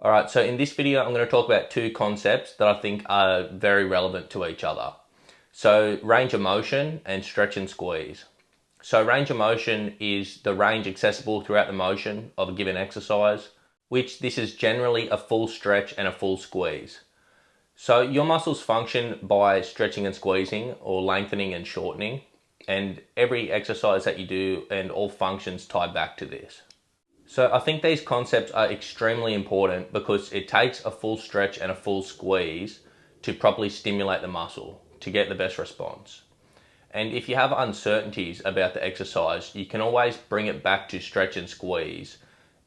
Alright, so in this video I'm going to talk about two concepts that I think are very relevant to each other. So range of motion and stretch and squeeze. So range of motion is the range accessible throughout the motion of a given exercise, which this is generally a full stretch and a full squeeze. So your muscles function by stretching and squeezing or lengthening and shortening, and every exercise that you do and all functions tie back to this. So I think these concepts are extremely important because it takes a full stretch and a full squeeze to properly stimulate the muscle to get the best response. And if you have uncertainties about the exercise, you can always bring it back to stretch and squeeze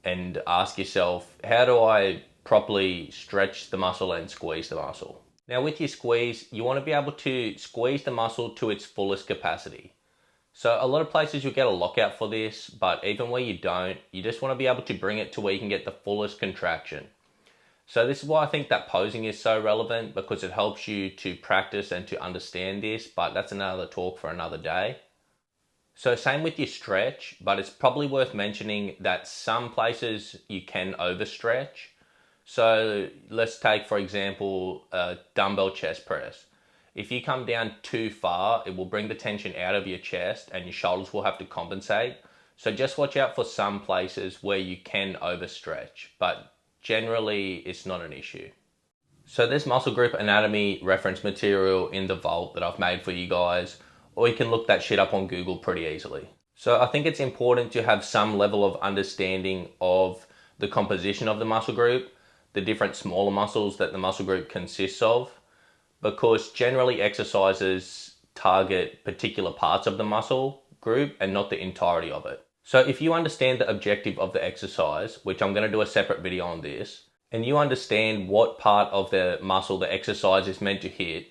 and ask yourself, how do I properly stretch the muscle and squeeze the muscle? Now with your squeeze, you want to be able to squeeze the muscle to its fullest capacity. So a lot of places you'll get a lockout for this, but even where you don't, you just want to be able to bring it to where you can get the fullest contraction. So this is why I think that posing is so relevant, because it helps you to practice and to understand this, but that's another talk for another day. So same with your stretch, but it's probably worth mentioning that some places you can overstretch. So let's take, for example, a dumbbell chest press. If you come down too far, it will bring the tension out of your chest and your shoulders will have to compensate. So just watch out for some places where you can overstretch, but generally it's not an issue. So there's muscle group anatomy reference material in the vault that I've made for you guys, or you can look that shit up on Google pretty easily. So I think it's important to have some level of understanding of the composition of the muscle group, the different smaller muscles that the muscle group consists of, because generally exercises target particular parts of the muscle group and not the entirety of it. So if you understand the objective of the exercise, which I'm going to do a separate video on this, and you understand what part of the muscle the exercise is meant to hit,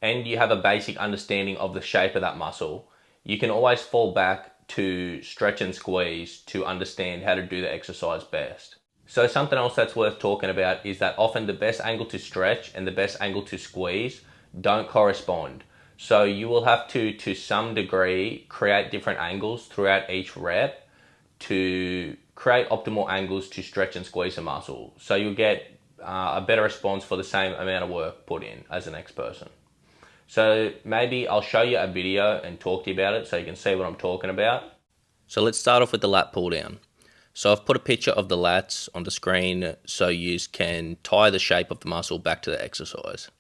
and you have a basic understanding of the shape of that muscle, you can always fall back to stretch and squeeze to understand how to do the exercise best. So something else that's worth talking about is that often the best angle to stretch and the best angle to squeeze don't correspond. So you will have to some degree, create different angles throughout each rep to create optimal angles to stretch and squeeze a muscle. So you'll get a better response for the same amount of work put in as the next person. So maybe I'll show you a video and talk to you about it so you can see what I'm talking about. So let's start off with the lat pull down. So I've put a picture of the lats on the screen so you can tie the shape of the muscle back to the exercise.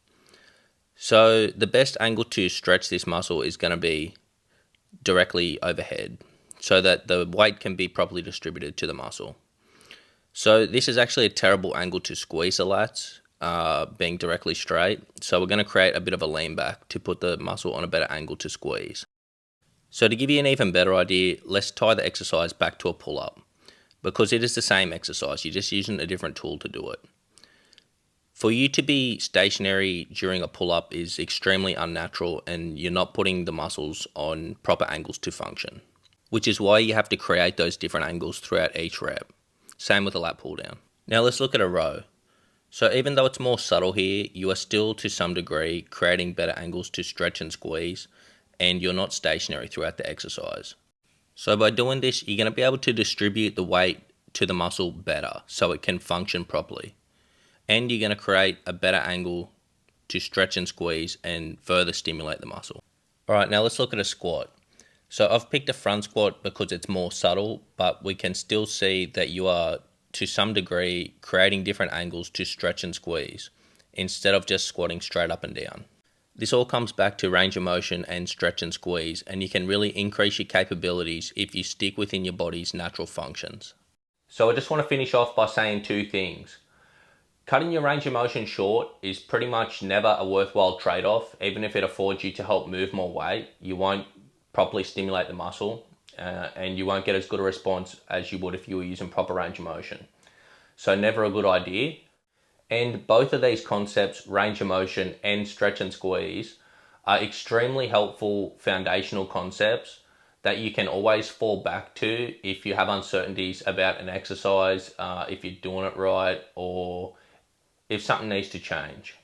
So the best angle to stretch this muscle is going to be directly overhead so that the weight can be properly distributed to the muscle. So this is actually a terrible angle to squeeze the lats, being directly straight. So we're going to create a bit of a lean back to put the muscle on a better angle to squeeze. So to give you an even better idea, let's tie the exercise back to a pull-up, because it is the same exercise, you're just using a different tool to do it. For you to be stationary during a pull-up is extremely unnatural, and you're not putting the muscles on proper angles to function, which is why you have to create those different angles throughout each rep. Same with the lat pull down. Now let's look at a row. So even though it's more subtle here, you are still to some degree creating better angles to stretch and squeeze, and you're not stationary throughout the exercise. So by doing this, you're going to be able to distribute the weight to the muscle better so it can function properly. And you're going to create a better angle to stretch and squeeze and further stimulate the muscle. Alright, now let's look at a squat. So I've picked a front squat because it's more subtle, but we can still see that you are to some degree creating different angles to stretch and squeeze instead of just squatting straight up and down. This all comes back to range of motion and stretch and squeeze, and you can really increase your capabilities if you stick within your body's natural functions. So I just want to finish off by saying two things. Cutting your range of motion short is pretty much never a worthwhile trade-off. Even if it affords you to help move more weight, you won't properly stimulate the muscle, and you won't get as good a response as you would if you were using proper range of motion. So never a good idea. And both of these concepts, range of motion and stretch and squeeze, are extremely helpful foundational concepts that you can always fall back to if you have uncertainties about an exercise, if you're doing it right, or if something needs to change.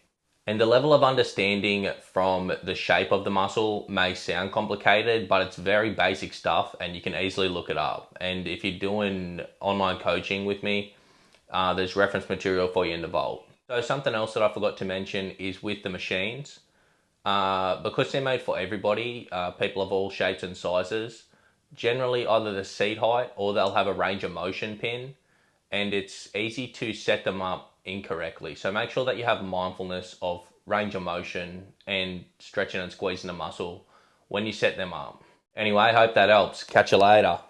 And the level of understanding from the shape of the muscle may sound complicated, but it's very basic stuff and you can easily look it up. And if you're doing online coaching with me, there's reference material for you in the vault. So something else that I forgot to mention is with the machines. Because they're made for everybody, people of all shapes and sizes, generally either the seat height or they'll have a range of motion pin, and it's easy to set them up incorrectly. So make sure that you have mindfulness of range of motion and stretching and squeezing the muscle when you set them up. Anyway, hope that helps. Catch you later.